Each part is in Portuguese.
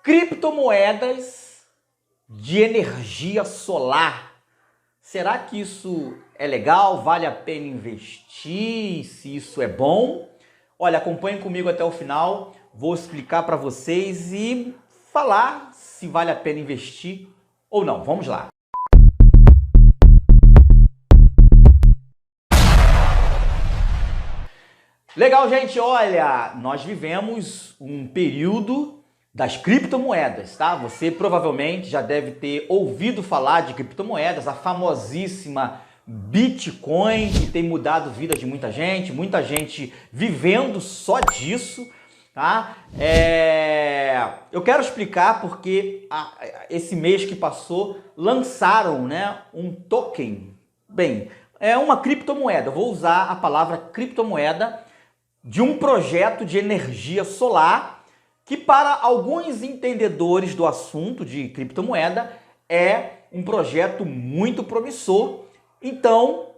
Criptomoedas de energia solar. Será que isso é legal? Vale a pena investir? Se isso é bom? Olha, acompanhem comigo até o final. Vou explicar para vocês e falar se vale a pena investir ou não. Vamos lá. Legal, gente. Olha, nós vivemos um período das criptomoedas, tá? Você provavelmente já deve ter ouvido falar de criptomoedas, a famosíssima Bitcoin, que tem mudado a vida de muita gente vivendo só disso, tá? Eu quero explicar porque esse mês que passou lançaram, né, um token. Bem, é uma criptomoeda, eu vou usar a palavra criptomoeda de um projeto de energia solar que para alguns entendedores do assunto de criptomoeda é um projeto muito promissor. Então,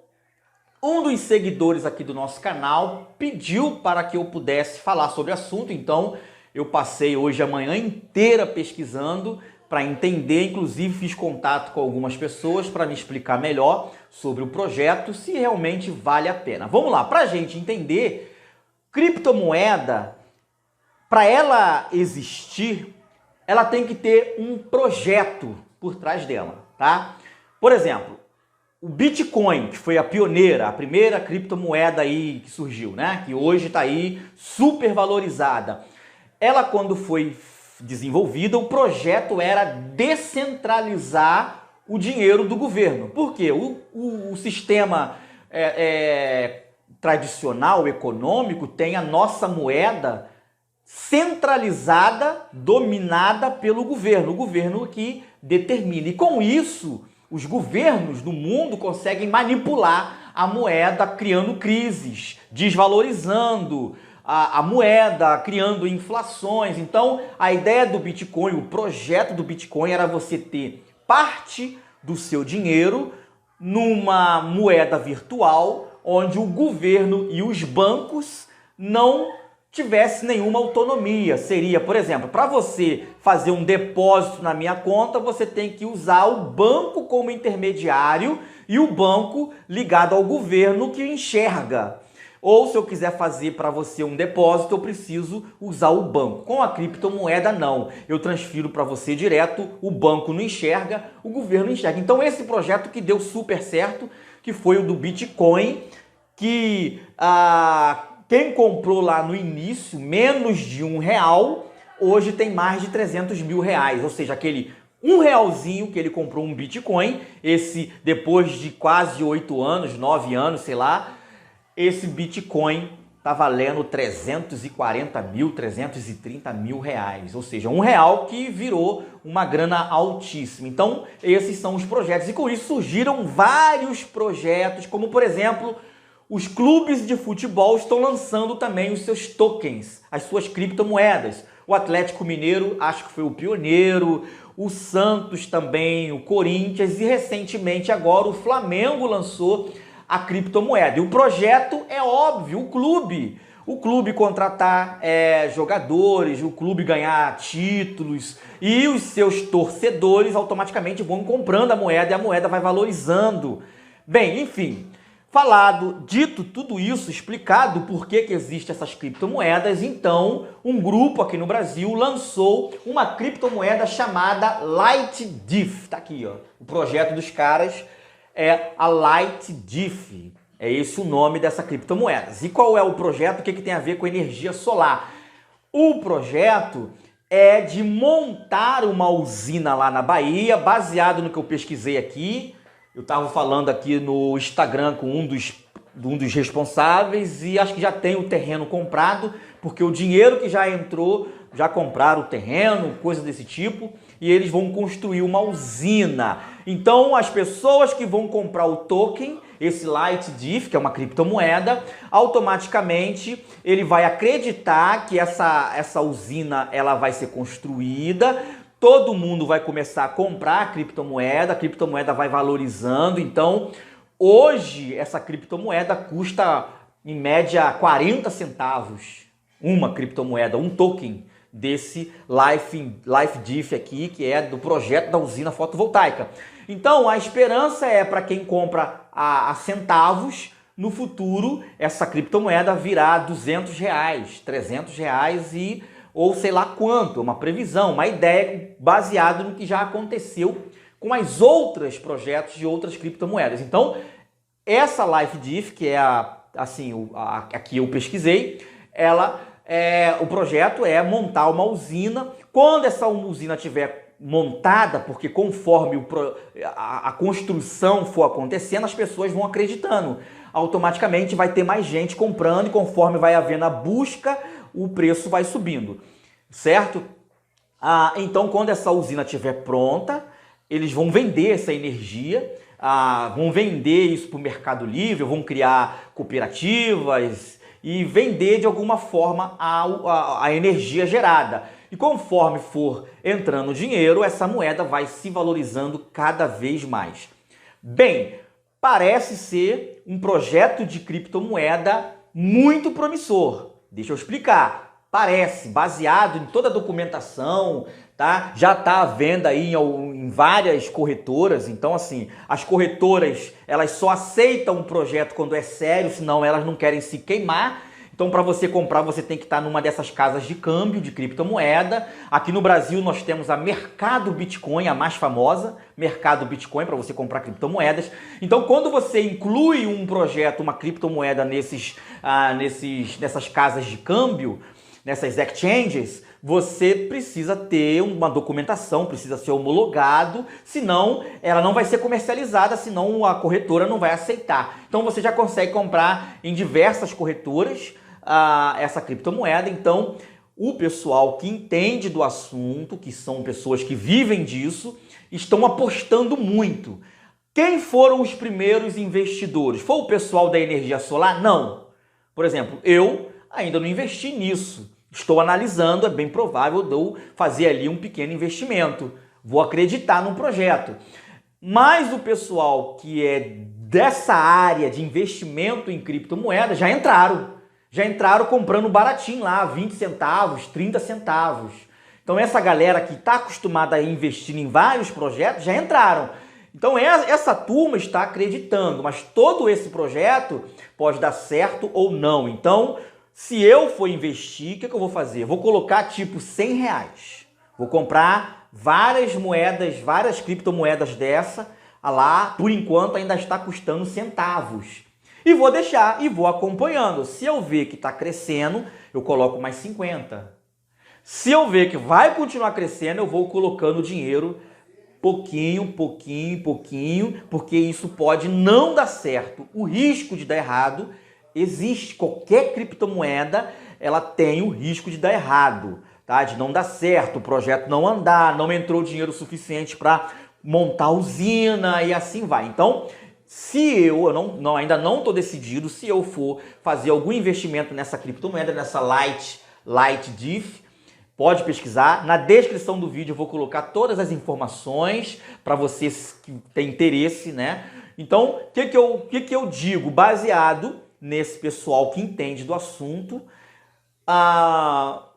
um dos seguidores aqui do nosso canal pediu para que eu pudesse falar sobre o assunto, então eu passei hoje a manhã inteira pesquisando para entender, inclusive fiz contato com algumas pessoas para me explicar melhor sobre o projeto, se realmente vale a pena. Vamos lá, para a gente entender, criptomoeda, para ela existir, ela tem que ter um projeto por trás dela, tá? Por exemplo, o Bitcoin, que foi a pioneira, a primeira criptomoeda aí que surgiu, né? Que hoje está aí super valorizada. Ela, quando foi desenvolvida, o projeto era descentralizar o dinheiro do governo. Por quê? O sistema tradicional, econômico, tem a nossa moeda centralizada, dominada pelo governo, o governo que determina. E com isso, os governos do mundo conseguem manipular a moeda, criando crises, desvalorizando a moeda, criando inflações. Então, a ideia do Bitcoin, o projeto do Bitcoin era você ter parte do seu dinheiro numa moeda virtual, onde o governo e os bancos não tivesse nenhuma autonomia. Seria, por exemplo, para você fazer um depósito na minha conta, você tem que usar o banco como intermediário e o banco ligado ao governo que enxerga. Ou se eu quiser fazer para você um depósito, eu preciso usar o banco. Com a criptomoeda, não. Eu transfiro para você direto, o banco não enxerga, o governo enxerga. Então esse projeto que deu super certo, que foi o do Bitcoin, que quem comprou lá no início menos de R$1, hoje tem mais de 300 mil reais. Ou seja, aquele R$1 que ele comprou um Bitcoin, esse depois de quase 8 anos, 9 anos, sei lá, esse Bitcoin tá valendo 340 mil, 330 mil reais. Ou seja, R$1 que virou uma grana altíssima. Então, esses são os projetos. E com isso surgiram vários projetos, como por exemplo, os clubes de futebol estão lançando também os seus tokens, as suas criptomoedas. O Atlético Mineiro, acho que foi o pioneiro, o Santos também, o Corinthians e recentemente agora o Flamengo lançou a criptomoeda. E o projeto é óbvio, o clube contratar jogadores, o clube ganhar títulos e os seus torcedores automaticamente vão comprando a moeda e a moeda vai valorizando. Bem, enfim, dito tudo isso, explicado por que existem essas criptomoedas, então um grupo aqui no Brasil lançou uma criptomoeda chamada LightDiff. Tá aqui, ó. O projeto dos caras é a LightDiff. É esse o nome dessa criptomoeda. E qual é o projeto? O que tem a ver com energia solar? O projeto é de montar uma usina lá na Bahia, baseado no que eu pesquisei aqui. Eu estava falando aqui no Instagram com um dos responsáveis e acho que já tem o terreno comprado, porque o dinheiro que já entrou, já compraram o terreno, coisa desse tipo, e eles vão construir uma usina. Então, as pessoas que vão comprar o token, esse LightDiff, que é uma criptomoeda, automaticamente ele vai acreditar que essa usina ela vai ser construída. Todo mundo vai começar a comprar a criptomoeda vai valorizando. Então, hoje, essa criptomoeda custa, em média, 40 centavos. Uma criptomoeda, um token desse LifeDiff aqui, que é do projeto da usina fotovoltaica. Então, a esperança é para quem compra a centavos, no futuro, essa criptomoeda virá R$200, R$300 ou sei lá quanto, uma previsão, uma ideia baseada no que já aconteceu com as outras projetos de outras criptomoedas. Então, essa LifeDiff, que é a que eu pesquisei, o projeto é montar uma usina. Quando essa usina estiver montada, porque conforme a construção for acontecendo, as pessoas vão acreditando. Automaticamente vai ter mais gente comprando e conforme vai havendo a busca, o preço vai subindo, certo? Então, quando essa usina estiver pronta, eles vão vender essa energia, vão vender isso para o Mercado Livre, vão criar cooperativas e vender de alguma forma a energia gerada. E conforme for entrando dinheiro, essa moeda vai se valorizando cada vez mais. Bem, parece ser um projeto de criptomoeda muito promissor. Deixa eu explicar. Parece, baseado em toda a documentação, tá? Já está à venda aí em várias corretoras. Então, assim, as corretoras, elas só aceitam um projeto quando é sério, senão elas não querem se queimar. Então, para você comprar, você tem que estar numa dessas casas de câmbio de criptomoeda. Aqui no Brasil, nós temos a Mercado Bitcoin, a mais famosa, Mercado Bitcoin, para você comprar criptomoedas. Então, quando você inclui um projeto, uma criptomoeda nessas casas de câmbio, nessas exchanges, você precisa ter uma documentação, precisa ser homologado, senão ela não vai ser comercializada, senão a corretora não vai aceitar. Então você já consegue comprar em diversas corretoras essa criptomoeda. Então o pessoal que entende do assunto, que são pessoas que vivem disso, estão apostando muito. Quem foram os primeiros investidores? Foi o pessoal da energia solar? Não. Por exemplo, eu ainda não investi nisso. Estou analisando, é bem provável de eu fazer ali um pequeno investimento. Vou acreditar no projeto. Mas o pessoal que é dessa área de investimento em criptomoedas já entraram. Já entraram comprando baratinho lá, 20 centavos, 30 centavos. Então essa galera que está acostumada a investir em vários projetos já entraram. Então essa turma está acreditando, mas todo esse projeto pode dar certo ou não. Então, se eu for investir, o que eu vou fazer? Vou colocar tipo R$100. Vou comprar várias moedas, várias criptomoedas dessa. Lá, por enquanto, ainda está custando centavos. E vou deixar e vou acompanhando. Se eu ver que está crescendo, eu coloco mais 50. Se eu ver que vai continuar crescendo, eu vou colocando dinheiro pouquinho, porque isso pode não dar certo. O risco de dar errado existe. Qualquer criptomoeda, ela tem o risco de dar errado, tá? De não dar certo, o projeto não andar, não entrou dinheiro suficiente para montar a usina e assim vai. Então, se eu ainda não estou decidido, se eu for fazer algum investimento nessa criptomoeda, nessa LifeDiff, pode pesquisar. Na descrição do vídeo eu vou colocar todas as informações para vocês que têm interesse, né? Então, o que eu digo? Baseado nesse pessoal que entende do assunto,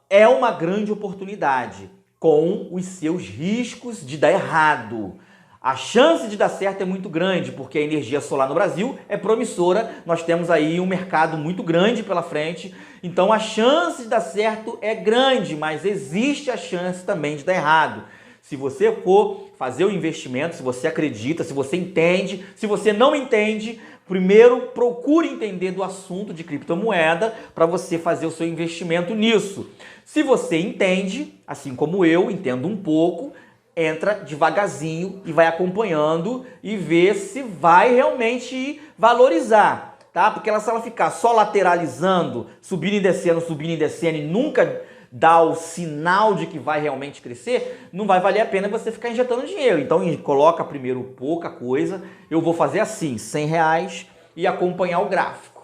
é uma grande oportunidade com os seus riscos de dar errado. A chance de dar certo é muito grande, porque a energia solar no Brasil é promissora, nós temos aí um mercado muito grande pela frente, então a chance de dar certo é grande, mas existe a chance também de dar errado. Se você for fazer o investimento, se você acredita, se você entende, se você não entende, primeiro procure entender do assunto de criptomoeda para você fazer o seu investimento nisso. Se você entende, assim como eu entendo um pouco, entra devagarzinho e vai acompanhando e vê se vai realmente valorizar, tá? Porque se ela ficar só lateralizando, subindo e descendo e nunca dá o sinal de que vai realmente crescer, não vai valer a pena você ficar injetando dinheiro. Então coloca primeiro pouca coisa, eu vou fazer assim, R$100 e acompanhar o gráfico.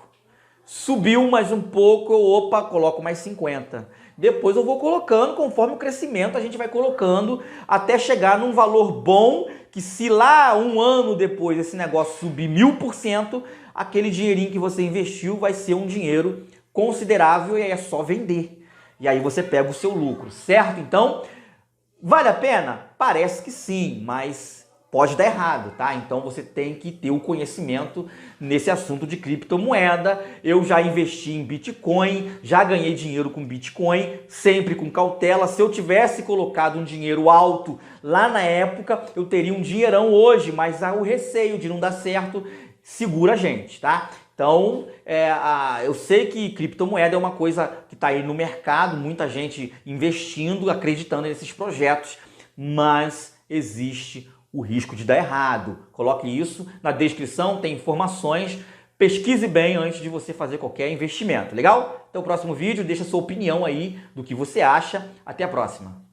Subiu mais um pouco, opa, coloco mais 50. Depois eu vou colocando, conforme o crescimento, a gente vai colocando até chegar num valor bom, que se lá um ano depois esse negócio subir 1000%, aquele dinheirinho que você investiu vai ser um dinheiro considerável e aí é só vender. e aí você pega o seu lucro, certo? Então, vale a pena? Parece que sim, mas pode dar errado, tá? Então você tem que ter o conhecimento nesse assunto de criptomoeda. Eu já investi em Bitcoin, já ganhei dinheiro com Bitcoin, sempre com cautela. Se eu tivesse colocado um dinheiro alto lá na época, eu teria um dinheirão hoje, mas o receio de não dar certo segura a gente, tá? Então, eu sei que criptomoeda é uma coisa que está aí no mercado, muita gente investindo, acreditando nesses projetos, mas existe o risco de dar errado. Coloque isso na descrição, tem informações. Pesquise bem antes de você fazer qualquer investimento, legal? Até o próximo vídeo, deixa sua opinião aí do que você acha. Até a próxima.